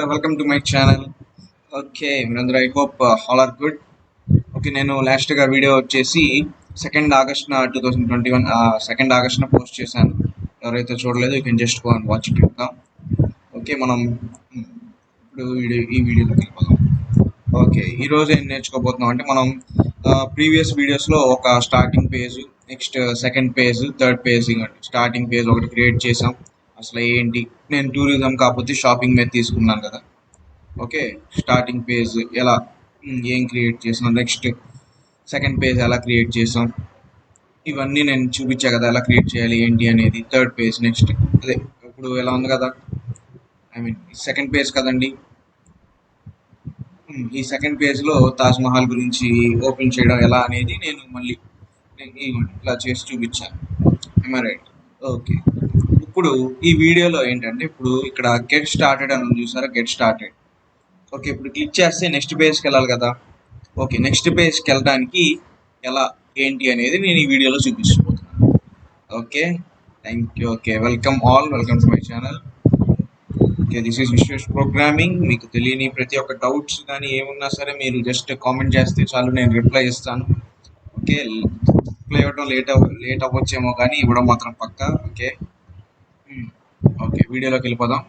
welcome to my channel. Okay, Virendra, I hope all are good. Okay, నేను లాస్ట్గా video వచ్చేసి 2nd August 2021 2nd August post చేశాను. ఎవరైతే చూడలేదు you can just go and watch it ఇంకా. Okay, మనం ఇప్పుడు ఈ వీడియోలోకి వెళ్ళిపోదాం. ఓకే, ఈరోజు ఏం నేర్చుకోబోతున్నాం అంటే మనం ప్రీవియస్ వీడియోస్లో ఒక starting page, next second page, third page, starting page ఒకటి క్రియేట్ చేసాం. అసలు ఏంటి, నేను టూరిజం కాకపోతే షాపింగ్ మీద తీసుకున్నాను కదా. ఓకే, స్టార్టింగ్ పేజ్ ఎలా ఏం క్రియేట్ చేసాం, నెక్స్ట్ సెకండ్ పేజ్ ఎలా క్రియేట్ చేసాం, ఇవన్నీ నేను చూపించా కదా ఎలా క్రియేట్ చేయాలి ఏంటి అనేది. థర్డ్ పేజ్ నెక్స్ట్ అదే ఇప్పుడు ఎలా ఉంది కదా, సెకండ్ పేజ్ కదండి. ఈ సెకండ్ పేజ్లో తాజ్మహల్ గురించి ఓపెన్ చేయడం ఎలా అనేది నేను మళ్ళీ ఇలా చేసి చూపించాను. రైట్. ఓకే, ఇప్పుడు ఈ వీడియోలో ఏంటంటే ఇప్పుడు ఇక్కడ గెట్ స్టార్టెడ్ అని చూసారా, గెట్ స్టార్టెడ్. ఓకే, ఇప్పుడు క్లిక్ చేస్తే నెక్స్ట్ పేజ్కి వెళ్ళాలి కదా. ఓకే, నెక్స్ట్ పేజ్కి వెళ్ళడానికి ఎలా ఏంటి అనేది నేను ఈ వీడియోలో చూపించబోతున్నాను. Okay, thank you. Okay, welcome to my channel. Okay, this is Vishwesh programming. మీకు తెలియని ప్రతి ఒక్క డౌట్స్ కానీ ఏమున్నా సరే మీరు జస్ట్ కామెంట్ చేస్తే చాలు, నేను రిప్లై ఇస్తాను. ఓకే, రిప్లై ఇవ్వడం లేట్ అవ్వచ్చేమో కానీ ఇవ్వడం మాత్రం పక్కా. ఓకే ఓకే, వీడియోలోకి వెళ్ళిపోదాం.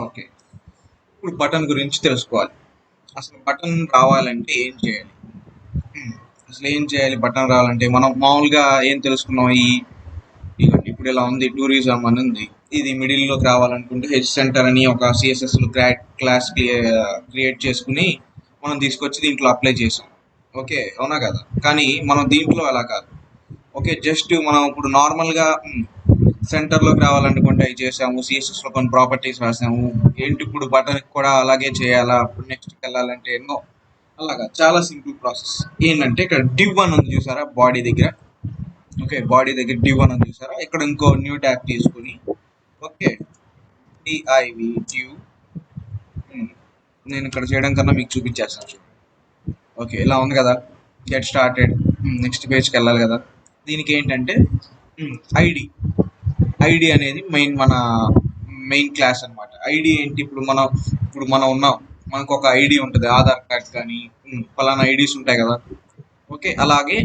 ఓకే, ఇప్పుడు బటన్ గురించి తెలుసుకోవాలి. అసలు బటన్ రావాలంటే ఏం చేయాలి, బటన్ రావాలంటే మనం మామూలుగా ఏం తెలుసుకున్నాం. ఇప్పుడు ఇలా ఉంది, టూరిజం అని ఉంది. ఇది మిడిల్లోకి రావాలనుకుంటే హెచ్ సెంటర్ అని ఒక సిఎస్ఎస్లో క్లాస్ క్రియేట్ చేసుకుని మనం తీసుకొచ్చి దీంట్లో అప్లై చేసాం. ఓకే, అవునా కదా. కానీ మనం దీంట్లో అలా కాదు. ఓకే, జస్ట్ మనం ఇప్పుడు నార్మల్గా సెంటర్లోకి రావాలనుకుంటే అవి చేసాము, సిఎస్ఎస్లో కొన్ని ప్రాపర్టీస్ రాసాము. ఏంటి ఇప్పుడు బటన్కి కూడా అలాగే చేయాలా, ఇప్పుడు నెక్స్ట్కి వెళ్ళాలంటే ఎన్నో అలాగా చాలా సింపుల్ ప్రాసెస్. ఏంటంటే ఇక్కడ డివ్ అని ఉంది చూసారా బాడీ దగ్గర. ఓకే, బాడీ దగ్గర డివ్ అని ఉంది చూసారా, ఇక్కడ ఇంకో న్యూ ట్యాబ్ తీసుకుని ఓకే డిఐవి డివ్ నేను ఇక్కడ చేయడం కన్నా మీకు చూపించేస్తాను చూడండి. ఓకే, ఇలా ఉంది కదా, గెట్ స్టార్టెడ్. నెక్స్ట్ పేజ్కి వెళ్ళాలి కదా. దీనికి ఏంటంటే ఐడి అనేది మన మెయిన్ క్లాస్ అనమాట. ఐడి ఏంటి, ఇప్పుడు మనం ఉన్నాం, మనకు ఒక ఐడి ఉంటుంది, ఆధార్ కార్డ్ కానీ ఫలానా ఐడీస్ ఉంటాయి కదా. ఓకే, అలాగే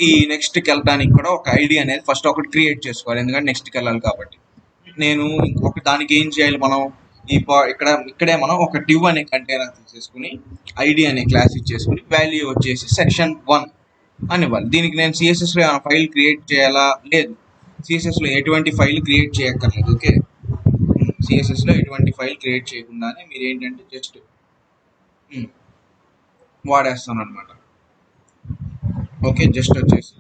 ఈ నెక్స్ట్కి వెళ్ళడానికి కూడా ఒక ఐడి అనేది ఫస్ట్ ఒకటి క్రియేట్ చేసుకోవాలి, ఎందుకంటే నెక్స్ట్కి వెళ్ళాలి కాబట్టి. నేను ఇంకొక దానికి ఏం చేయాలి, మనం ఇక్కడే మనం ఒక డివ్ అనే కంటైనర్ తీసేసుకుని ఐడి అనే క్లాస్ ఇచ్చేసుకుని వాల్యూ వచ్చేసి సెక్షన్ 1 అని ఇవ్వాలి. దీనికి నేను సిఎస్ఎస్లో ఫైల్ క్రియేట్ చేయాలా, లేదు, సిఎస్ఎస్లో ఎటువంటి ఫైల్ క్రియేట్ చేయక్కర్లేదు. ఓకే, సిఎస్ఎస్లో ఎటువంటి ఫైల్ క్రియేట్ చేయకుండానే మీరు ఏంటంటే జస్ట్ వాడేస్తాను అనమాట. ఓకే, జస్ట్ వచ్చేసి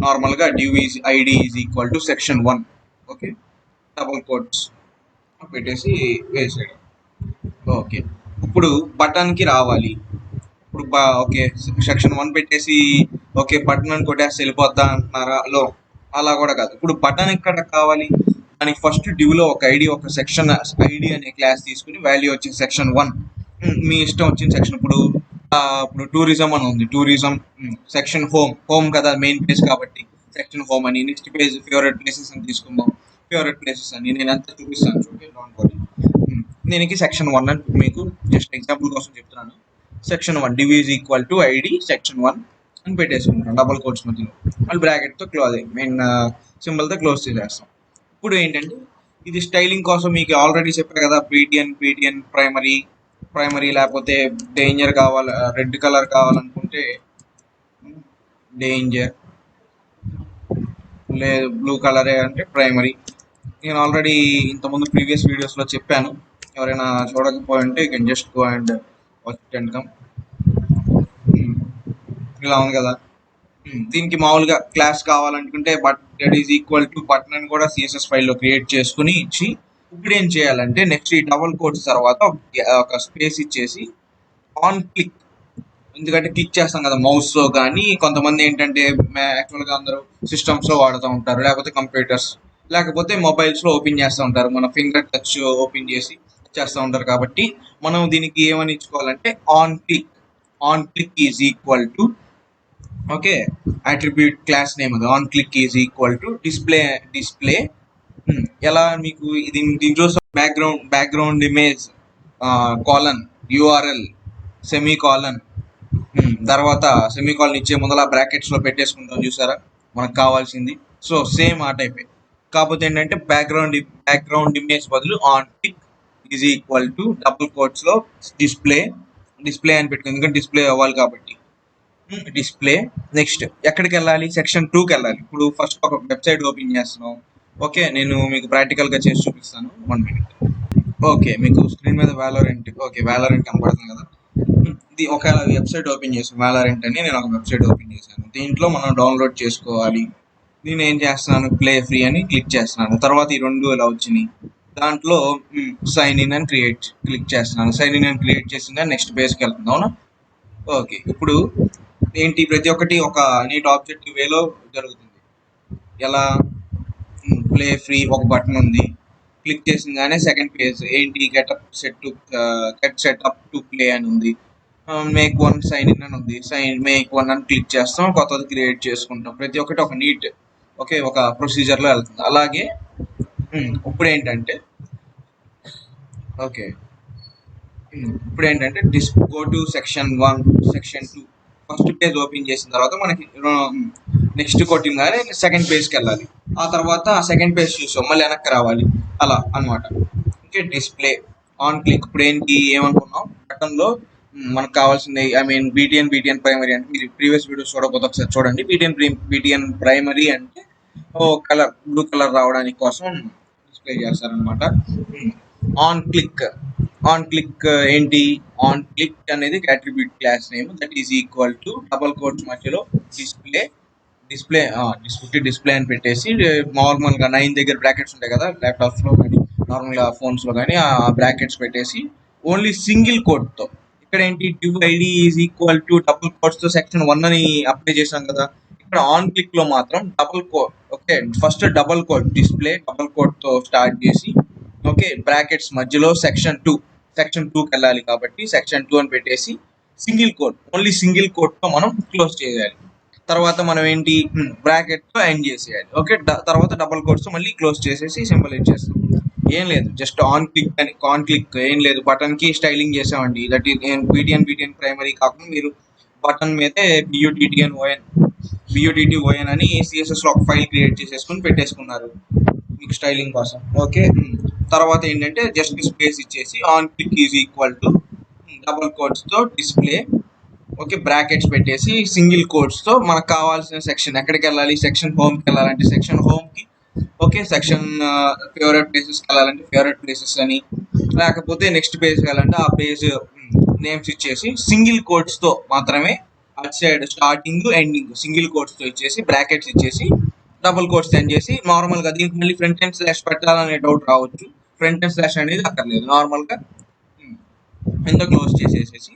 నార్మల్గా div is ID is equal to section 1. Okay, double quotes పెట్టేసి వేసేయడం. ఓకే, ఇప్పుడు బటన్కి రావాలి. ఇప్పుడు ఓకే సెక్షన్ 1 పెట్టేసి ఓకే బటన్ అని కొట్టేసి వెళ్ళిపోద్దా అంటున్నారా, అలా కూడా కాదు. ఇప్పుడు బటన్ ఎక్కడ కావాలి, దానికి ఫస్ట్ డివ్లో ఒక ఐడి, ఒక సెక్షన్ ఐడి అనే క్లాస్ తీసుకుని వాల్యూ వచ్చి సెక్షన్ 1 మీ ఇష్టం వచ్చిన సెక్షన్. ఇప్పుడు టూరిజం అని ఉంది, టూరిజం సెక్షన్ హోమ్ కదా, మెయిన్ పేజ్ కాబట్టి సెక్షన్ హోమ్ అని. నెక్స్ట్ పేజ్ ఫేవరెట్ ప్లేసెస్ అని తీసుకుందాం, ఫేవరెట్ ప్లేసెస్ అని నేను అంతా చూపిస్తాను చూడండి, డోంట్ వరీ. దీనికి సెక్షన్ 1 అని మీకు జస్ట్ ఎగ్జాంపుల్ కోసం చెప్తున్నాను. Section 1 div is equal to ID section 1 అని పెట్టేసుకుంటాం డబల్ కోట్స్ మధ్యలో, మళ్ళీ బ్రాకెట్తో క్లోజ్ మెయిన్ సింబల్తో క్లోజ్ చేసేస్తాం. ఇప్పుడు ఏంటంటే ఇది స్టైలింగ్ కోసం మీకు ఆల్రెడీ చెప్పారు కదా, పీటీఎన్ ప్రైమరీ లేకపోతే డేంజర్ కావాలి, రెడ్ కలర్ కావాలనుకుంటే డేంజర్, లేదు బ్లూ కలరే అంటే ప్రైమరీ. నేను ఆల్రెడీ ఇంతకుముందు ప్రీవియస్ వీడియోస్లో చెప్పాను, ఎవరైనా చూడకపోయింటే you can just go and watch it and come. ఇలా ఉంది కదా. దీనికి మామూలుగా క్లాస్ కావాలనుకుంటే that is equal to button అని కూడా సిఎస్ఎస్ ఫైల్లో క్రియేట్ చేసుకుని ఇచ్చి, ఇప్పుడు ఏం చేయాలంటే నెక్స్ట్ ఈ డబుల్ కోట్స్ తర్వాత ఒక స్పేస్ ఇచ్చేసి ఆన్ క్లిక్, ఎందుకంటే క్లిక్ చేస్తాం కదా మౌస్లో. కానీ కొంతమంది ఏంటంటే యాక్చువల్గా అందరూ సిస్టమ్స్లో వాడుతూ ఉంటారు, లేకపోతే కంప్యూటర్స్, లేకపోతే మొబైల్స్లో ఓపెన్ చేస్తూ ఉంటారు, మన ఫింగర్ టచ్ ఓపెన్ చేస్తూ ఉంటారు. కాబట్టి మనం దీనికి ఏమని ఇచ్చుకోవాలంటే on click is equal to okay attribute class name అది, on click is equal to display ఎలా మీకు దీంట్లో background image colon URL semicolon తర్వాత సెమీ కాలన్ ఇచ్చే ముందర బ్రాకెట్స్లో పెట్టేసుకుంటాం చూసారా మనకు కావాల్సింది. సో సేమ్ ఆ టైప్. కాకపోతే ఏంటంటే బ్యాక్గ్రౌండ్ ఇమేజ్ బదులు on tick is equal to double కోట్స్లో డిస్ప్లే అని పెట్టుకుంది, ఎందుకంటే డిస్ప్లే అవ్వాలి కాబట్టి. డిస్ప్లే నెక్స్ట్ ఎక్కడికి వెళ్ళాలి, సెక్షన్ 2కి వెళ్ళాలి. ఇప్పుడు ఫస్ట్ ఒక వెబ్సైట్ ఓపెన్ చేస్తున్నాం. ఓకే, నేను మీకు ప్రాక్టికల్గా చేసి చూపిస్తాను. 1 minute. ఓకే, మీకు స్క్రీన్ మీద వ్యాలోరెంట్ కనపడుతుంది కదా. ఇది ఒక వెబ్సైట్ ఓపెన్ చేసాను, వ్యాలోరెంట్ అని నేను ఒక వెబ్సైట్ ఓపెన్ చేశాను. దీంట్లో మనం డౌన్లోడ్ చేసుకోవాలి. నేను ఏం చేస్తున్నాను, ప్లే ఫ్రీ అని క్లిక్ చేస్తున్నాను. తర్వాత ఈ 2 ఇలా వచ్చినాయి. దాంట్లో సైన్ ఇన్ అని క్లిక్ చేస్తున్నాను. సైన్ ఇన్ అని క్రియేట్ చేసిందా నెక్స్ట్ పేజ్కి వెళ్తుంది. అవునా? ఓకే, ఇప్పుడు ఏంటి ప్రతి ఒక్కటి ఒక నీట్ ఆబ్జెక్టివ్ వేలో జరుగుతుంది. ఎలా, ప్లే ఫ్రీ ఒక బటన్ ఉంది, క్లిక్ చేసిందానే సెకండ్ పేజ్ ఏంటి గెట్ సెటప్ టు ప్లే అని ఉంది. మేక్ 1 సైన్ ఇన్ అని ఉంది. మేక్ 1 అని క్లిక్ చేస్తాం, కొత్తది క్రియేట్ చేసుకుంటాం. ప్రతి ఒక్కటి ఒక నీట్ ఒక ప్రొసీజర్లో వెళ్తుంది. అలాగే ఇప్పుడు ఏంటంటే go to section 1 section 2 first page open చేసిన తర్వాత మనకి నెక్స్ట్ కొట్టిందని సెకండ్ పేజ్కి వెళ్ళాలి. ఆ తర్వాత సెకండ్ పేజ్ చూసాం, మళ్ళీ వెనక్కి రావాలి, అలా అనమాట. Okay, display on click. ఇప్పుడు ఏంటి ఏమనుకున్నాం, బటన్లో మనకు కావాల్సింది బీటీఎన్ ప్రైమరీ అంటే మీరు ప్రీవియస్ వీడియోస్ చూడకపోతే ఒకసారి చూడండి. బీటీఎన్ ప్రైమరీ అంటే కలర్ బ్లూ కలర్ రావడానికి కోసం డిస్ప్లే చేస్తారనమాట. ఆన్ క్లిక్ ఏంటి, ఆన్ క్లిక్ అనేది attribute class name, that is equal to double quotes మధ్యలో డిస్ప్లే అని పెట్టేసి నార్మల్గా 9 దగ్గర బ్రాకెట్స్ ఉంటాయి కదా ల్యాప్టాప్స్లో కానీ నార్మల్గా ఫోన్స్లో కానీ, ఆ బ్రాకెట్స్ పెట్టేసి ఓన్లీ సింగిల్ కోట్తో. ఇక్కడ ఏంటి, div id is equal to double కోట్స్తో సెక్షన్ 1 అని అప్లై చేసాం కదా. ఇక్కడ ఆన్ క్లిక్ లో మాత్రం double quote. Okay, first double quote display double కోట్తో స్టార్ట్ చేసి బ్రాకెట్స్ మధ్యలో సెక్షన్ 2కి వెళ్ళాలి కాబట్టి సెక్షన్ 2 అని పెట్టేసి ఓన్లీ సింగిల్ కోట్తో మనం క్లోజ్ చేయాలి. తర్వాత మనం ఏంటి, బ్రాకెట్తో ఎండ్ చేసేయాలి. ఓకే, తర్వాత డబుల్ కోట్స్తో మళ్ళీ క్లోజ్ చేసేసి సింబలైజ్ చేస్తాం. ఏం లేదు, జస్ట్ ఆన్ క్లిక్ ఏం లేదు, బటన్కి స్టైలింగ్ చేసామండి. దట్ ఈస్ బీటీఎన్ ప్రైమరీ కాకుండా మీరు బటన్ మీదే BUTTON అని CSSలో ఒక ఫైల్ క్రియేట్ చేసేసుకుని పెట్టేసుకున్నారు మీకు స్టైలింగ్ కోసం. ఓకే, తర్వాత ఏంటంటే జస్ట్ స్పేస్ ఇచ్చేసి on click is equal to double కోట్స్తో డిస్ప్లే బ్రాకెట్స్ పెట్టేసి సింగిల్ కోట్స్తో మనకు కావాల్సిన సెక్షన్ ఎక్కడికి వెళ్ళాలి, సెక్షన్ హోమ్కి వెళ్ళాలంటే సెక్షన్ హోమ్కి, సెక్షన్ ఫేవరెట్ ప్లేసెస్కి వెళ్ళాలంటే ఫేవరెట్ ప్లేసెస్ అని, లేకపోతే నెక్స్ట్ పేజ్కి వెళ్ళాలంటే ఆ పేజ్ నేమ్స్ ఇచ్చేసి సింగిల్ కోట్స్తో మాత్రమే అటు సైడ్ స్టార్టింగ్ ఎండింగ్ సింగిల్ కోట్స్తో ఇచ్చేసి బ్రాకెట్స్ ఇచ్చేసి డబుల్ కోట్స్ సెండ్ చేసి నార్మల్గా దీనికి మళ్ళీ ఫ్రంట్ ఎండ్ స్లాష్ పెట్టాలనే డౌట్ రావచ్చు. ఫ్రంట్ ఎండ్ స్లాష్ అనేది అక్కర్లేదు, నార్మల్గా ఎంత క్లోజ్ చేసేసేసి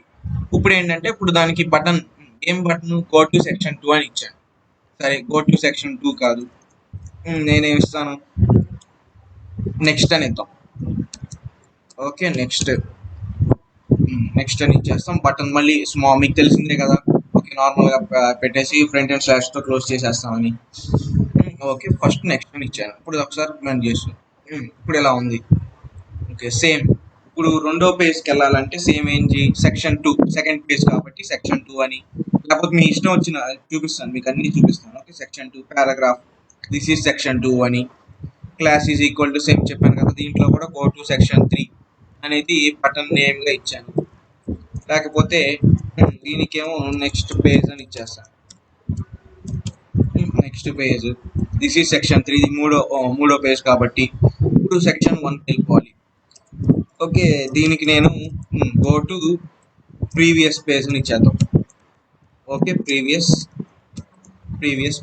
ఇప్పుడు ఏంటంటే ఇప్పుడు దానికి బటన్ గో టు సెక్షన్ 2 అని ఇచ్చాను. సరే, గో టు సెక్షన్ 2 కాదు, నేనేం ఇస్తాను, నెక్స్ట్ అని ఇద్దాం. ఓకే, నెక్స్ట్ అని ఇచ్చేస్తాం. బటన్ మళ్ళీ మీకు తెలిసిందే కదా. ఓకే, నార్మల్గా పెట్టేసి ఫ్రంట్ ఎండ్ స్లాష్తో క్లోజ్ చేసేస్తామని. ఓకే, ఫస్ట్ నెక్స్ట్ అని ఇచ్చాను. ఇప్పుడు ఒకసారి రన్ చేస్తాం. ఇప్పుడు ఎలా ఉంది. Okay, same. ఇప్పుడు రెండో పేజ్కి వెళ్ళాలంటే సేమ్ ఏంటి, సెక్షన్ 2 సెకండ్ పేజ్ కాబట్టి సెక్షన్ 2 అని, లేకపోతే మీ ఇష్టం వచ్చిన చూపిస్తాను, మీకు అన్ని చూపిస్తాను. Okay, section 2 paragraph, this is section 2 అని, class is equal to same చెప్పాను కదా. దీంట్లో కూడా గో టు సెక్షన్ 3 అనేది బటన్ నేమ్గా ఇచ్చాను. లేకపోతే దీనికేమో నెక్స్ట్ పేజ్ అని ఇచ్చేస్తాను. Next page, this is section 3, మూడో పేజ్ కాబట్టి ఇప్పుడు సెక్షన్ 1 వెళ్ళిపోవాలి. ఓకే, దీనికి నేను గో టు ప్రీవియస్ పేజ్ అని ఇచ్చేద్దాం. ఓకే, ప్రీవియస్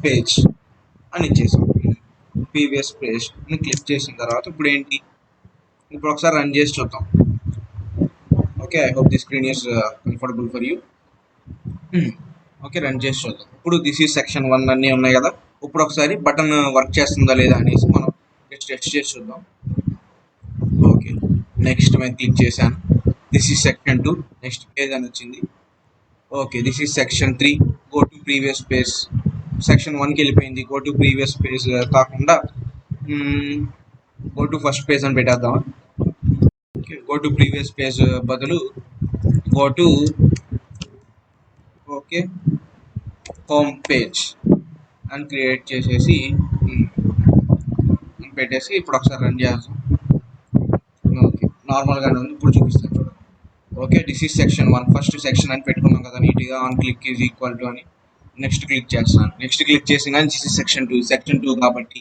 పేజ్ అని ఇచ్చేసాం. ప్రీవియస్ పేజ్ అని క్లిక్ చేసిన తర్వాత ఇప్పుడు ఏంటి, ఇప్పుడు ఒకసారి రన్ చేసి చూద్దాం. Okay, I hope the screen is comfortable for you. Okay, run చేసి చూద్దాం. ఇప్పుడు దిస్ ఈజ్ సెక్షన్ 1 అన్నీ ఉన్నాయి కదా. ఇప్పుడు ఒకసారి బటన్ వర్క్ చేస్తుందా లేదా అనేసి మనం టెస్ట్ చేసి చూద్దాం. ఓకే, నెక్స్ట్ మేము క్లిక్ చేశాను. This is section 2, next page అని వచ్చింది. Okay, this is section 3, go to previous page. Section 1కి వెళ్ళిపోయింది, గో టు ప్రీవియస్ పేజ్ కాకుండా గో టు ఫస్ట్ పేజ్ అని పెట్టేద్దామా. గో టు ప్రీవియస్ పేజ్ బదులు go to okay home page అని create చేసేసి పెట్టేసి ఇప్పుడు ఒకసారి రన్ చేస్తాం. ఓకే నార్మల్గానే ఉంది, ఇప్పుడు చూపిస్తాను చూడండి. Okay this is section 1 first section అని పెట్టుకున్నాం కదా నీట్గా. On click is equal to అని నెక్స్ట్ క్లిక్ చేస్తాను. నెక్స్ట్ క్లిక్ చేసి కానీ దిస్ ఈజ్ సెక్షన్ 2 కాబట్టి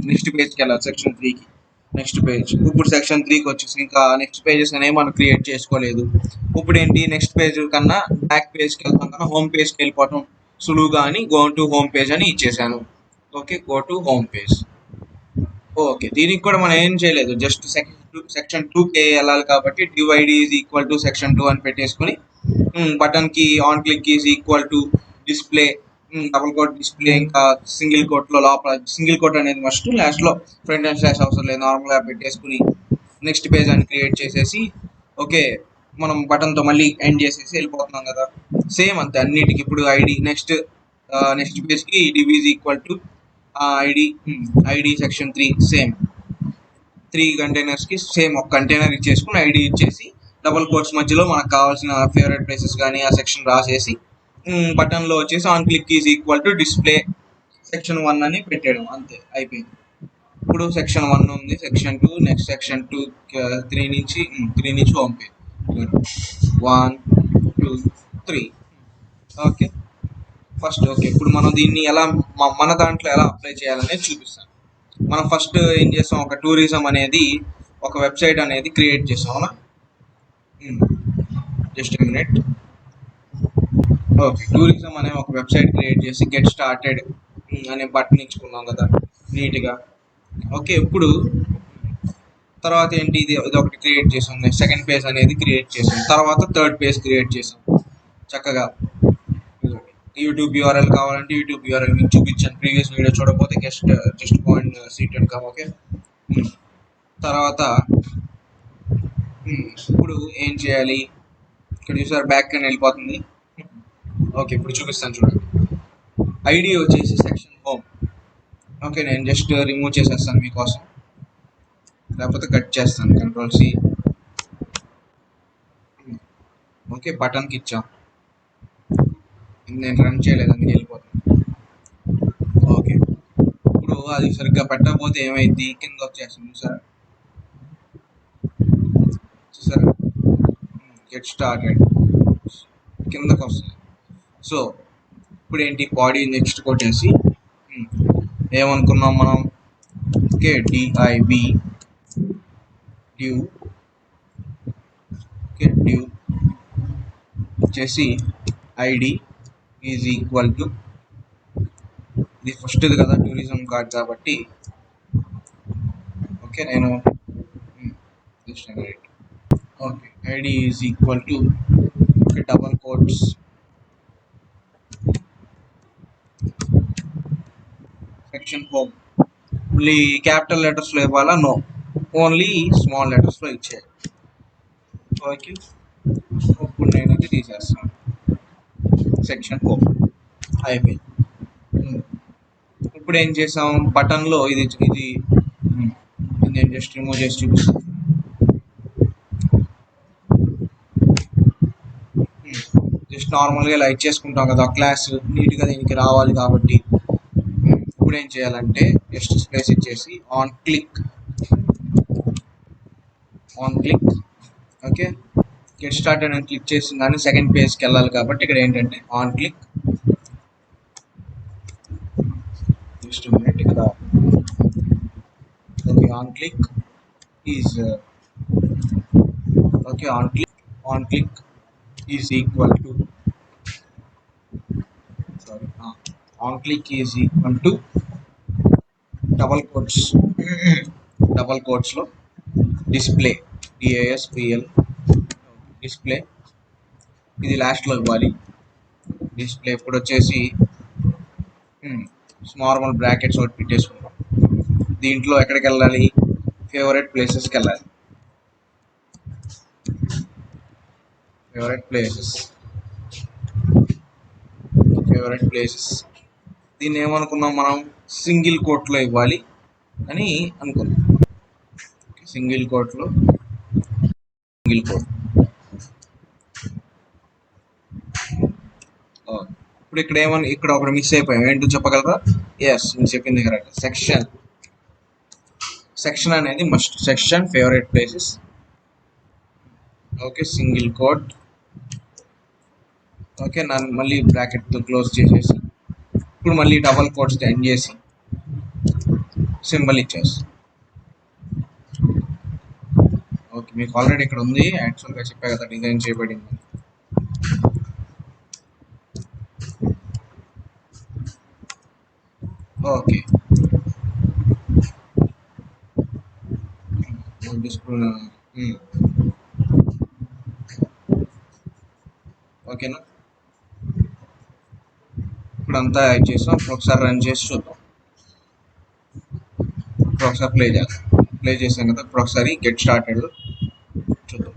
నెక్స్ట్ పేజ్కి వెళ్ళాలి సెక్షన్ 3కి. నెక్స్ట్ పేజ్ ఇప్పుడు సెక్షన్ 3కి వచ్చేసి ఇంకా నెక్స్ట్ పేజెస్ అనేవి మనం క్రియేట్ చేసుకోలేదు. ఇప్పుడు ఏంటి నెక్స్ట్ పేజ్ కన్నా బ్యాక్ పేజ్కి వెళ్తాం కన్నా హోమ్ పేజ్కి వెళ్ళిపోవటం సులువుగా అని గో టు హోమ్ పేజ్ అని ఇచ్చేసాను. Okay go to home page. Okay దీనికి కూడా మనం ఏం చేయలేదు, జస్ట్ సెక్షన్ 2కి వెళ్ళాలి కాబట్టి divide is equal to section 2 అని పెట్టేసుకుని బటన్కి on click is equal to display double quote display ఇంకా సింగిల్ కోట్లో లోపల సింగిల్ కోట్ అనేది మస్ట్, లాస్ట్లో ఫ్రంట్ అండ్ స్లాష్ అవసరం లేదు, నార్మల్గా పెట్టేసుకుని నెక్స్ట్ పేజ్ అని క్రియేట్ చేసేసి ఓకే మనం బటన్తో మళ్ళీ ఎండ్ చేసేసి వెళ్ళిపోతున్నాం కదా. సేమ్ అంతే అన్నిటికి. ఇప్పుడు ఐడి నెక్స్ట్ పేజ్కి div is equal to ID section 3 same 3 కంటైనర్స్కి సేమ్ ఒక కంటైనర్ ఇచ్చేసుకుని ఐడి ఇచ్చేసి డబుల్ కోట్స్ మధ్యలో మనకు కావాల్సిన ఫేవరెట్ ప్లేసెస్ కానీ ఆ సెక్షన్ రాసేసి బటన్లో వచ్చేసి on click is equal to display section 1 అని పెట్టాడు, అంతే అయిపోయింది. ఇప్పుడు సెక్షన్ 1 ఉంది, సెక్షన్ 2 నెక్స్ట్ సెక్షన్ 2 3 నుంచి home page 1 2 3 okay first. Okay ఇప్పుడు మనం దీన్ని ఎలా మన దాంట్లో ఎలా అప్లై చేయాలనేది చూపిస్తాను. మనం ఫస్ట్ ఏం చేసాం, ఒక టూరిజం అనేది ఒక వెబ్సైట్ అనేది క్రియేట్ చేసాం అవునా. Just minute. ఓకే టూరిజం అనే ఒక వెబ్సైట్ క్రియేట్ చేసి గెట్ స్టార్టెడ్ అనే బటన్ ఇచ్చుకున్నాం కదా నీట్గా. ఓకే ఇప్పుడు తర్వాత ఏంటి, ఇది ఒకటి క్రియేట్ చేసాం, సెకండ్ పేజ్ అనేది క్రియేట్ చేసాం, తర్వాత థర్డ్ పేజ్ క్రియేట్ చేసాం చక్కగా. యూట్యూబ్ యూఆర్ఎల్ కావాలంటే యూట్యూబ్ యూఆర్ఎల్ మీకు చూపించాను ప్రీవియస్ వీడియో చూడకపోతే జస్ట్ పాయింట్ c10 ఓకే. తర్వాత ఇప్పుడు ఏం చేయాలి, ఇక్కడ చూసారు బ్యాక్ అని వెళ్ళిపోతుంది. ఓకే ఇప్పుడు చూపిస్తాను చూడండి. ఐడి వచ్చేసి సెక్షన్ హోమ్. ఓకే నేను జస్ట్ రిమూవ్ చేసేస్తాను మీకోసం, లేకపోతే కట్ చేస్తాను Ctrl+C. ఓకే బటన్కి ఇచ్చాం, నేను రన్ చేయలేదు అందుకే వెళ్ళిపోతాను. ఓకే ఇప్పుడు అది సరిగ్గా పెట్టకపోతే ఏమైంది, కింద వచ్చేస్తుంది చూసారా గెట్ స్టార్టెడ్ కిందకు వస్తుంది. సో ఇప్పుడు ఏంటి బాడీ నెక్స్ట్ కొట్టేసి ఏమనుకున్నాం మనం, ఓకే డిఐవి డ్యూ ఓకే డ్యూ వచ్చేసి ఐడి ఈజ్ ఈక్వల్ టు, ఇది ఫస్ట్ది కదా టూరిజం కార్డ్ కాబట్టి ఓకే నేను okay ID is equal to okay double quotes section home. Only capital లెటర్స్లో ఇవ్వాలా, నో ఓన్లీ స్మాల్ లెటర్స్లో ఇచ్చేయాలి. ఓకే ఇప్పుడు నేను ఇది తీసేస్తాను సెక్షన్ హోమ్ అయిపోయింది. ఇప్పుడు ఏం చేసాం బటన్లో ఇది నేను జస్ట్ రిమూవ్ చేసి చూపిస్తాను. జస్ట్ నార్మల్గా ఇలా ఇచ్చేసుకుంటాం కదా క్లాస్ నీట్గా దీనికి రావాలి కాబట్టి. ఇప్పుడు ఏం చేయాలంటే జస్ట్ స్పేస్ ఇచ్చేసి on click okay get started అని క్లిక్ చేసిన కానీ సెకండ్ పేజ్కి వెళ్ళాలి కాబట్టి ఇక్కడ ఏంటంటే ఆన్ క్లిక్ జస్ట్ మినిట్ ఇక్కడ okay on click is okay on click is equal to on click is equal to double కోట్స్లో డిస్ప్లే DISPL డిస్ప్లే ఇది లాస్ట్లో ఇవ్వాలి. డిస్ప్లే ఇప్పుడు వచ్చేసి నార్మల్ బ్రాకెట్స్ ఒకటి పెట్టేసుకుంటాం. దీంట్లో ఎక్కడికి వెళ్ళాలి, ఫేవరెట్ ప్లేసెస్కి వెళ్ళాలి. ఫేవరెట్ ప్లేసెస్ దీన్ని ఏమనుకున్నాం మనం సింగిల్ కోట్లో ఇవ్వాలి అని అనుకున్నాం. సింగిల్ కోట్లో సింగిల్ కోట్. ఇప్పుడు ఇక్కడ ఏమని ఇక్కడ ఒకటి మిస్ అయిపోయాం, ఏంటో చెప్పగలరా? ఎస్, నేను చెప్పింది కరెక్ట్. సెక్షన్ అనేది must. Section favourite places. Okay, single quote. Okay, నన్ను మళ్ళీ బ్రాకెట్తో క్లోజ్ చేసేసి ఇప్పుడు మళ్ళీ డబల్ కోట్స్ ఎండ్ చేసి సింబల్ ఇచ్చేసి. ఓకే, మీకు ఆల్రెడీ ఇక్కడ ఉంది, యాక్చువల్గా చెప్పా కదా డిజైన్ చేయబడింది. ఓకే, ఓకేనా? ఇప్పుడు అంతా యాడ్ చేసాం. ఇప్పుడు ఒకసారి రన్ చేసి చూద్దాం. ఇప్పుడు ఒకసారి ప్లే చేసాం కదా. ఇప్పుడు ఒకసారి గెట్ స్టార్టెడ్ చూద్దాం.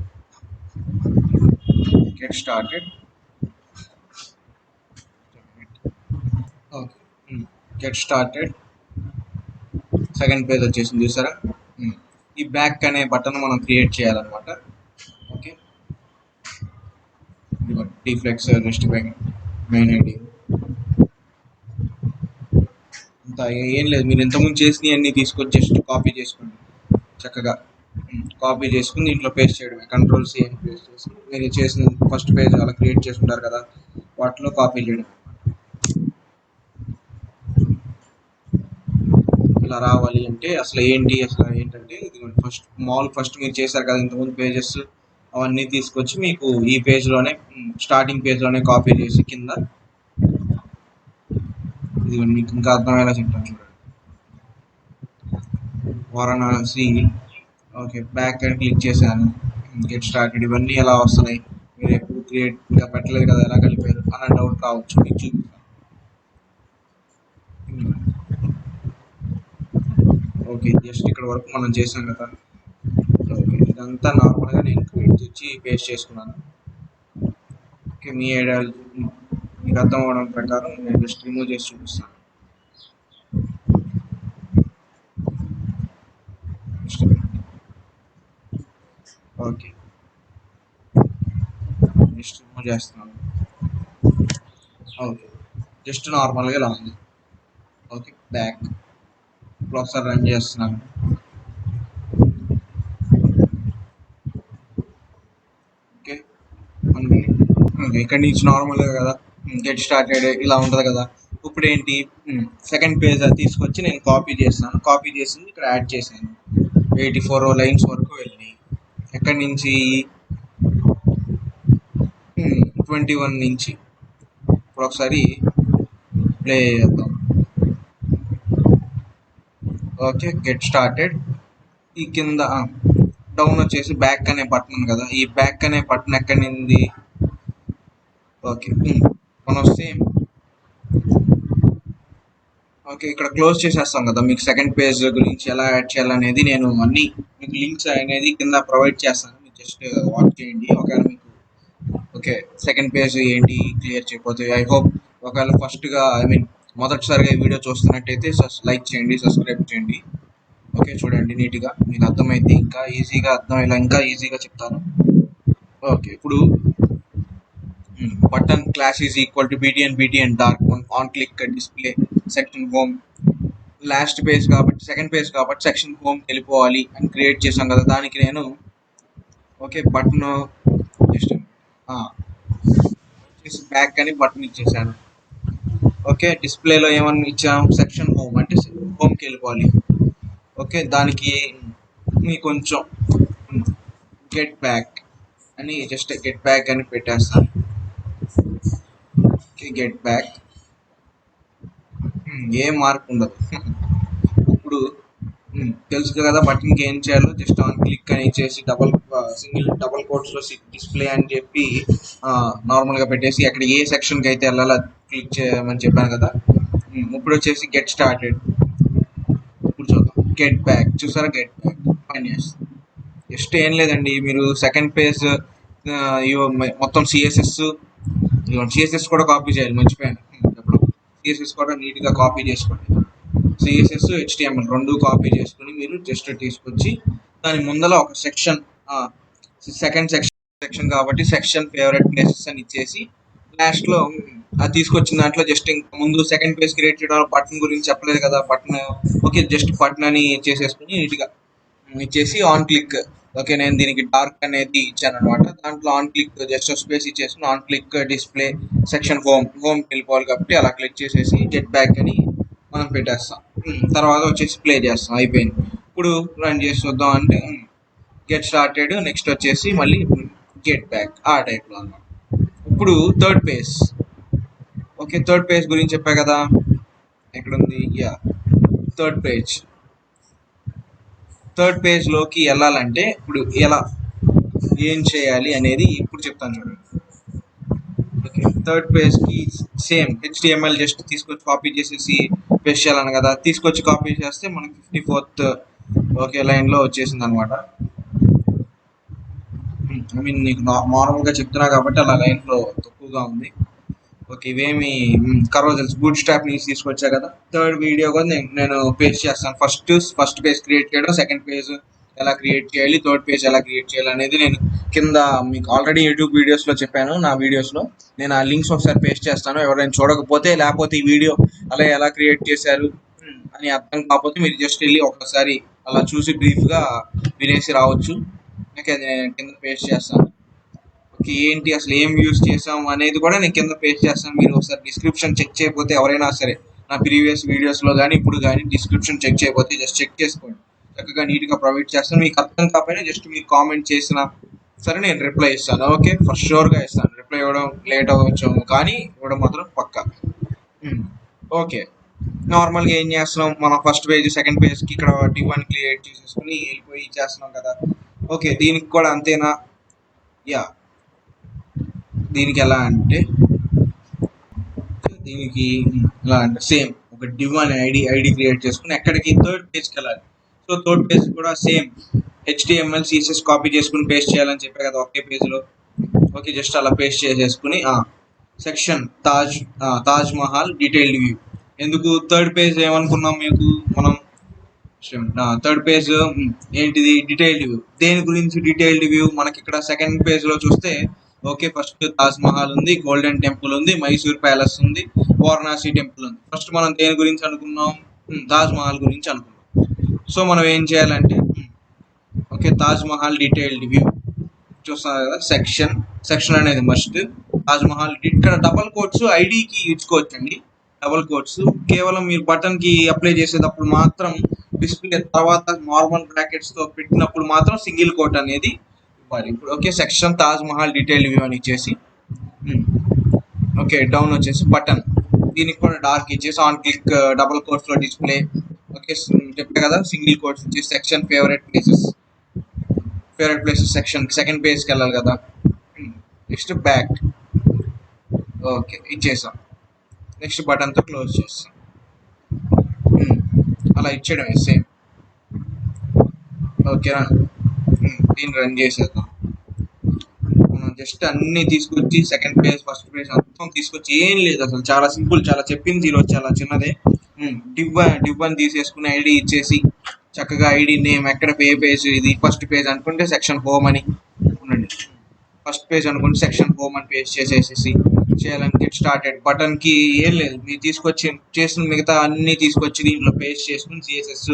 Get started. Okay, get started. Second page వచ్చేసింది, చూసారా? ఈ బ్యాక్ అనే బటన్ మనం క్రియేట్ చేయాలన్నమాట. ఓకే, డిఫ్లెక్స్, నెక్స్ట్ బ్యాక్, మెయిన్ ఐడి అంతా ఏం లేదు. మీరు ఇంతకుముందు చేసినవి అన్నీ తీసుకొచ్చి జస్ట్ కాపీ చేసుకోండి. చక్కగా కాపీ చేసుకుని దీంట్లో పేస్ట్ చేయడమే. కంట్రోల్-C అని పేస్ట్ చేసి మీరు చేసిన ఫస్ట్ పేజ్ అలా క్రియేట్ చేసి ఉంటారు కదా, వాటిలో కాపీ చేయడం. ఇలా రావాలి అంటే అసలు ఏంటంటే ఫస్ట్ మీరు చేశారు కదా ఇంతకుముందు పేజెస్, అవన్నీ తీసుకొచ్చి మీకు ఈ పేజ్లోనే స్టార్టింగ్ పేజ్లోనే కాపీ చేసి కింద ఇది మీకు ఇంకా అర్థమయ్యేలా చెప్తాను చూడండి. వారణాసి. ఓకే, బ్యాక్ అని క్లిక్ చేశాను. Get started. ఇవన్నీ ఎలా వస్తున్నాయి, మీరు ఎప్పుడు క్రియేట్గా పెట్టలేదు కదా, ఎలా కలిపారు అన్న డౌట్ రావచ్చు. మీకు చూపిస్తాను. ఓకే, జస్ట్ ఇక్కడ వరకు మనం చేసాం కదా. ఓకే, ఇదంతా నార్మల్గా నేను క్రియేట్ చేసి పేస్ట్ చేసుకున్నాను. ఓకే, మీ ఐడియా మీకు అర్థం అవడం ప్రకారం నేను జస్ట్ రిమూవ్ చేసి చూపిస్తాను. ఓకే, జస్ట్ రిమూవ్ చేస్తున్నాను. ఓకే, జస్ట్ నార్మల్గా ఇలా ఉంది. Okay, back. ఇప్పుడు ఒకసారి రన్ చేస్తున్నాను. ఓకే, ఇక్కడ నుంచి నార్మల్గా కదా గెట్ స్టార్టెడ్ ఇలా ఉంటుంది కదా. ఇప్పుడు ఏంటి, సెకండ్ పేజ్ అది తీసుకొచ్చి నేను కాపీ చేస్తాను. కాపీ చేసింది ఇక్కడ యాడ్ చేశాను. 84 లైన్స్ వరకు వెళ్ళినాయి. ఎక్కడి నుంచి, 21 నుంచి. ఇప్పుడు ఒకసారి ప్లే చేద్దాం. Okay, get started. ఈ కింద డౌన్ వచ్చేసి బ్యాక్ అనే బటన్ ఉంది కదా, ఈ బ్యాక్ అనే బటన్ ఎక్కడి ఉంది. ఓకే, మనం సేమ్ ఓకే ఇక్కడ క్లోజ్ చేసేస్తాం కదా. మీకు సెకండ్ పేజ్ గురించి ఎలా యాడ్ చేయాలనేది నేను అన్ని మీకు లింక్స్ అనేది కింద ప్రొవైడ్ చేస్తాను. మీరు జస్ట్ వాచ్ చేయండి. ఒకవేళ మీకు ఓకే సెకండ్ పేజ్ ఏంటి క్లియర్ చేయకపోతే, ఐ హోప్ ఒకవేళ ఫస్ట్గా మొదటిసారిగా ఈ వీడియో చూస్తున్నట్టయితే లైక్ చేయండి, సబ్స్క్రైబ్ చేయండి. ఓకే, చూడండి నీట్గా మీకు అర్థమైంది. ఇంకా ఈజీగా అర్థమయ్యేలా ఇంకా ఈజీగా చెప్తాను. ఓకే, ఇప్పుడు button class is equal to BTN dark on click display section home. Last page కాబట్టి సెకండ్ పేజ్ కాబట్టి సెక్షన్ హోమ్ వెళ్ళిపోవాలి అని క్రియేట్ చేశాం కదా. దానికి నేను ఓకే బటన్ జస్ట్ బ్యాక్ అని బటన్ ఇచ్చేసాను. ఓకే, డిస్ప్లేలో ఏమన్నా ఇచ్చాం, సెక్షన్ హోమ్ అంటే హోమ్కి వెళ్ళిపోవాలి. ఓకే, దానికి మీ కొంచెం గెట్ బ్యాక్ అని జస్ట్ గెట్ బ్యాక్ అని పెట్టేస్తాను. Okay, get back. ఏం మార్క్ ఉండదు. ఇప్పుడు తెలుసు కదా బటన్కి ఏం చేయాలో, జస్ట్ ఆన్ క్లిక్ అని చేసి డబల్ కోట్స్లో డిస్ప్లే అని చెప్పి నార్మల్గా పెట్టేసి అక్కడ ఏ సెక్షన్కి అయితే వెళ్ళాలో క్లిక్ చేయమని చెప్పాను కదా. ఇప్పుడు వచ్చేసి గెట్ స్టార్టెడ్. ఇప్పుడు చూద్దాం గెట్ బ్యాక్. చూసారా, గెట్ బ్యాక్ పని చేస్తుంది. జస్ట్ ఏం లేదండి, మీరు సెకండ్ పేజ్ మొత్తం సిఎస్ఎస్ కూడా కాపీ చేయాలి, మర్చిపోయాను. ఇప్పుడు సిఎస్ఎస్ కూడా నీట్గా కాపీ చేసుకోండి. CSS HTML రెండు కాపీ చేసుకుని మీరు జస్ట్ తీసుకొచ్చి దాని ముందర ఒక సెక్షన్, సెకండ్ సెక్షన్ కాబట్టి సెక్షన్ ఫేవరెట్ ప్లేసెస్ అని ఇచ్చేసి లాస్ట్లో అది తీసుకొచ్చిన దాంట్లో జస్ట్ ఇంకా ముందు సెకండ్ పేజ్ క్రియేట్ చేయడం బటన్ గురించి చెప్పలేదు కదా, బటన్ ఓకే జస్ట్ బటన్ అని చేసేసుకుని నీట్గా ఇచ్చేసి ఆన్ క్లిక్. ఓకే నేను దీనికి డార్క్ అనేది ఇచ్చాను అనమాట. దాంట్లో ఆన్ క్లిక్ జస్ట్ స్పేస్ ఇచ్చేసి ఆన్ క్లిక్ డిస్ప్లే సెక్షన్ హోమ్కి వెళ్ళిపోవాలి కాబట్టి అలా క్లిక్ చేసేసి గెట్ బ్యాక్ అని మనం పెట్టేస్తాం. తర్వాత వచ్చేసి ప్లే చేస్తాం, అయిపోయింది. ఇప్పుడు రన్ చేసి చూద్దాం అంటే గెట్ స్టార్టెడ్, నెక్స్ట్ వచ్చేసి మళ్ళీ గెట్ బ్యాక్ ఆ టైప్లో అనమాట. ఇప్పుడు third page. Okay third page గురించి చెప్పా కదా, ఎక్కడుంది, యా థర్డ్ పేజ్. థర్డ్ పేజ్లోకి వెళ్ళాలంటే ఇప్పుడు ఎలా ఏం చేయాలి అనేది ఇప్పుడు చెప్తాను చూడండి. ఓకే థర్డ్ పేజ్కి సేమ్ HTML జస్ట్ తీసుకొచ్చి కాపీ చేసేసి పేస్ట్ చేయాలని కదా, తీసుకొచ్చి కాపీ చేస్తే మనకి 54th ఓకే లైన్లో వచ్చేసింది అనమాట. ఐ మీన్ నీకు నార్మల్గా చెప్తున్నా కాబట్టి అలా లైన్లో తక్కువగా ఉంది. ఓకే ఇవేమి కరోజల్స్ బూట్ స్ట్రాప్ నుంచి తీసుకొచ్చా కదా. థర్డ్ వీడియో కూడా నేను పేస్ట్ చేస్తాను. ఫస్ట్ పేజ్ క్రియేట్ చేయడం, సెకండ్ పేజ్ ఎలా క్రియేట్ చేయాలి, థర్డ్ పేజ్ ఎలా క్రియేట్ చేయాలి అనేది నేను కింద మీకు ఆల్రెడీ యూట్యూబ్ వీడియోస్లో చెప్పాను. నా వీడియోస్లో నేను ఆ లింక్స్ ఒకసారి పేస్ట్ చేస్తాను. ఎవరైనా చూడకపోతే లేకపోతే ఈ వీడియో అలా ఎలా క్రియేట్ చేశారు అని అర్థం కాకపోతే మీరు జస్ట్ వెళ్ళి ఒకసారి అలా చూసి బ్రీఫ్గా వినేసి రావచ్చు. ఓకే అది నేను కింద పేస్ట్ చేస్తాను. ఓకే ఏంటి అసలు ఏం యూజ్ చేసాం అనేది కూడా నేను కింద పేస్ట్ చేస్తాను. మీరు ఒకసారి డిస్క్రిప్షన్ చెక్ చేయకపోతే ఎవరైనా సరే నా ప్రీవియస్ వీడియోస్లో కానీ ఇప్పుడు కానీ డిస్క్రిప్షన్ చెక్ చేయకపోతే జస్ట్ చెక్ చేసుకోండి. చక్కగా నీట్గా ప్రొవైడ్ చేస్తాను. మీకు అర్థం కాకపోయినా జస్ట్ మీరు కామెంట్ చేసినా సరే నేను రిప్లై ఇస్తాను. ఓకే ఫర్ షూర్గా ఇస్తాను. రిప్లై ఇవ్వడం లేట్ అవ్వచ్చు కానీ ఇవ్వడం మాత్రం పక్కా. ఓకే నార్మల్గా ఏం చేస్తున్నాం, మనం ఫస్ట్ పేజ్ సెకండ్ పేజ్కి ఇక్కడ డివన్ క్రియేట్ చేసేసుకుని వెళ్ళిపోయి చేస్తున్నాం కదా. ఓకే దీనికి కూడా అంతేనా, యా దీనికి ఎలా అంటే దీనికి ఎలా అంటే సేమ్ ఒక డివ్ అనే ఐడి క్రియేట్ చేసుకుని ఎక్కడికి థర్డ్ పేజ్కి వెళ్ళాలి. సో థర్డ్ పేజ్ కూడా సేమ్ HTML CSS కాపీ చేసుకుని పేస్ట్ చేయాలని చెప్పే కదా ఒకే పేజ్లో. ఓకే జస్ట్ అలా పేస్ట్ చేసేసుకుని section Taj Mahal detailed view. ఎందుకు థర్డ్ పేజ్ ఏమనుకున్నాం మీకు మనం, థర్డ్ పేజ్ ఏంటిది డీటెయిల్డ్ వ్యూ. దేని గురించి డీటెయిల్డ్ వ్యూ, మనకి ఇక్కడ సెకండ్ పేజ్లో చూస్తే ఓకే ఫస్ట్ తాజ్ మహల్ ఉంది, గోల్డెన్ టెంపుల్ ఉంది, మైసూర్ ప్యాలెస్ ఉంది, వారణాసి టెంపుల్ ఉంది. ఫస్ట్ మనం దేని గురించి అనుకున్నాం, తాజ్ మహల్ గురించి అనుకున్నాం. సో మనం ఏం చేయాలంటే okay Taj Mahal detailed view చూస్తాం కదా, సెక్షన్ అనేది మస్ట్. తాజ్ మహల్ ఇక్కడ డబల్ కోట్స్ ఐడికి ఇచ్చుకోవచ్చు అండి. డబల్ కోట్స్ కేవలం మీరు బటన్కి అప్లై చేసేటప్పుడు మాత్రం, డిస్ప్లే తర్వాత నార్మల్ బ్రాకెట్స్తో పెట్టినప్పుడు మాత్రం సింగిల్ కోట్ అనేది ఇవ్వాలి. ఇప్పుడు okay section Taj Mahal detail view అని ఇచ్చేసి ఓకే డౌన్ వచ్చేసి బటన్, దీనికి కూడా డార్క్ ఇచ్చేసి ఆన్ క్లిక్ డబుల్ కోట్స్లో డిస్ప్లే. ఓకే చెప్పే కదా సింగిల్ కోట్స్ ఇచ్చేసి section favourite places section second పేజ్కి వెళ్ళాలి కదా. నెక్స్ట్ బ్యాక్ ఓకే ఇచ్చేసాం. నెక్స్ట్ బటన్తో క్లోజ్ చేస్తాం. అలా ఇచ్చేయడమే సేమ్. ఓకేనా దీన్ని రన్ చేసేద్దాం. మనం జస్ట్ అన్నీ తీసుకొచ్చి సెకండ్ పేజ్ ఫస్ట్ పేజ్ మొత్తం తీసుకొచ్చి ఏం లేదు అసలు, చాలా సింపుల్. చాలా చెప్పింది ఈరోజు చాలా చిన్నదే. డివ్ అని తీసేసుకుని ఐడి ఇచ్చేసి చక్కగా ఐడి నేమ్ ఎక్కడ పేజ్ ఇది ఫస్ట్ పేజ్ అనుకుంటే సెక్షన్ హోమ్ అని ఉండండి. ఫస్ట్ పేజ్ అనుకుంటే సెక్షన్ హోమ్ అని పేస్ట్ చేసేసి చేయాలని గెట్ స్టార్టెడ్ బటన్కి ఏం లేదు, మీరు తీసుకొచ్చి చేసిన మిగతా అన్నీ తీసుకొచ్చి దీంట్లో పేస్ట్ చేసుకుని CSS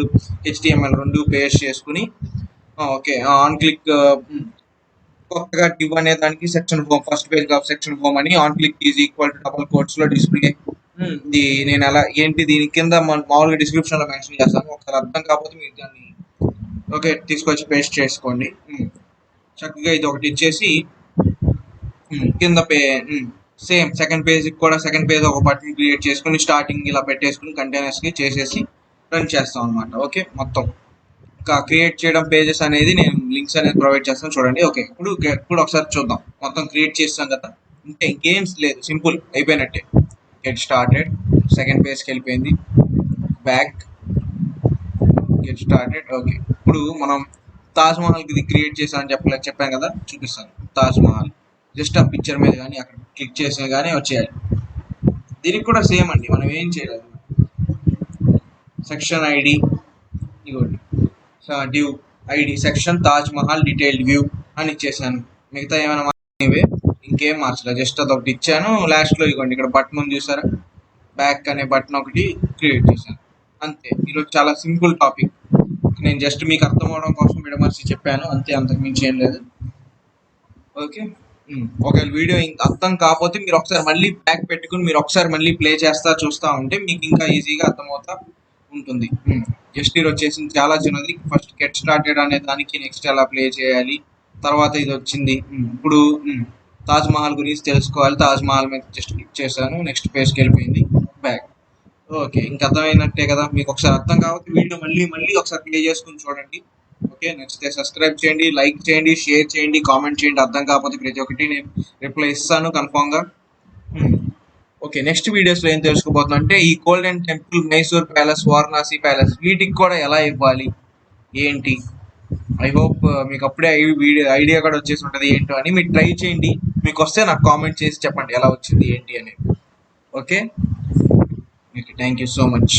HTML రెండు పేస్ట్ చేసుకుని ఓకే ఆన్ క్లిక్ కొత్తగా డివ్ అనే దానికి section home first page section home అని on click is equal to double కోట్స్లో డిస్ప్లే. నేను అలా ఏంటి దీని కింద మామూలుగా డిస్క్రిప్షన్లో మెన్షన్ చేస్తాను. ఒకసారి అర్థం కాకపోతే మీరు దాన్ని ఓకే తీసుకొచ్చి పేస్ట్ చేసుకోండి. చక్కగా ఇది ఒకటి ఇచ్చేసి కింద సేమ్ సెకండ్ పేజ్కి కూడా సెకండ్ పేజ్ ఒక బటన్ క్రియేట్ చేసుకుని స్టార్టింగ్ ఇలా పెట్టేసుకుని కంటైనర్స్కి చేసేసి రన్ చేస్తాం అనమాట. ఓకే మొత్తం ఇంకా క్రియేట్ చేయడం పేజెస్ అనేది నేను లింక్స్ అనేది ప్రొవైడ్ చేస్తాను చూడండి. ఓకే ఇప్పుడు ఒకసారి చూద్దాం. మొత్తం క్రియేట్ చేస్తాం కదా, ఇంకా ఇంకేమ్స్ లేదు, సింపుల్ అయిపోయినట్టే. గెట్ స్టార్టెడ్ సెకండ్ పేజ్కి వెళ్ళిపోయింది, బ్యాక్ గెట్ స్టార్టెడ్. ఓకే ఇప్పుడు మనం తాజ్ మహల్కి ఇది క్రియేట్ చేసామని చెప్పాను కదా, చూపిస్తాను. తాజ్ మహల్ జస్ట్ ఆ పిక్చర్ మీద కానీ అక్కడ క్లిక్ చేసిన కానీ వచ్చేయాలి. దీనికి కూడా సేమ్ అండి, మనం ఏం చేయలేదు. సెక్షన్ ఐడి ఇవ్వండి, div ID section Taj Mahal detailed view అని ఇచ్చేసాను. మిగతా ఏమైనా ఇవే ఇంకేం మార్చలేదు, జస్ట్ అదొకటి ఇచ్చాను. లాస్ట్లో ఇవ్వండి ఇక్కడ బటన్ ఉంది చూసారా, బ్యాక్ అనే బటన్ ఒకటి క్రియేట్ చేశాను అంతే. ఈరోజు చాలా సింపుల్ టాపిక్, నేను జస్ట్ మీకు అర్థం అవడం కోసం విడమర్చి చెప్పాను అంతే, అంతకు మించి ఏం లేదు. ఓకే, ఒకవేళ వీడియో అర్థం కాకపోతే మీరు ఒకసారి మళ్ళీ బ్యాక్ పెట్టుకుని మీరు ఒకసారి మళ్ళీ ప్లే చేస్తా చూస్తూ ఉంటే మీకు ఇంకా ఈజీగా అర్థమవుతా ఉంటుంది. జస్ట్ ఈరోజు చేసింది చాలా చిన్నది, ఫస్ట్ గెట్ స్టార్టెడ్ అనే దానికి నెక్స్ట్ ఎలా ప్లే చేయాలి, తర్వాత ఇది వచ్చింది. ఇప్పుడు తాజ్ మహల్ గురించి తెలుసుకోవాలి, తాజ్ మహల్ మీద జస్ట్ క్లిక్ చేశాను, నెక్స్ట్ పేజ్కి వెళ్ళిపోయింది, బ్యాక్. ఓకే, ఇంక అర్థమైనట్టే కదా. మీకు ఒకసారి అర్థం కాకపోతే వీడియో మళ్ళీ మళ్ళీ ఒకసారి ప్లే చేసుకుని చూడండి. ఓకే, నచ్చితే సబ్స్క్రైబ్ చేయండి, లైక్ చేయండి, షేర్ చేయండి, కామెంట్ చేయండి. అర్థం కాకపోతే ప్రతి ఒక్కటి నేను రిప్లై ఇస్తాను కన్ఫామ్గా. ఓకే, నెక్స్ట్ వీడియోస్లో ఏం తెలుసుకోబోతున్నా అంటే ఈ golden temple, Mysore palace, Varanasi palace వీటికి కూడా ఎలా ఇవ్వాలి ఏంటి. ఐ హోప్ మీకు అప్పుడే ఐడియా కూడా వచ్చేసి ఉంటుంది ఏంటో అని. మీరు ట్రై చేయండి, మీకు వస్తే నాకు కామెంట్ చేసి చెప్పండి ఎలా వచ్చింది ఏంటి అని. Okay, thank you so much.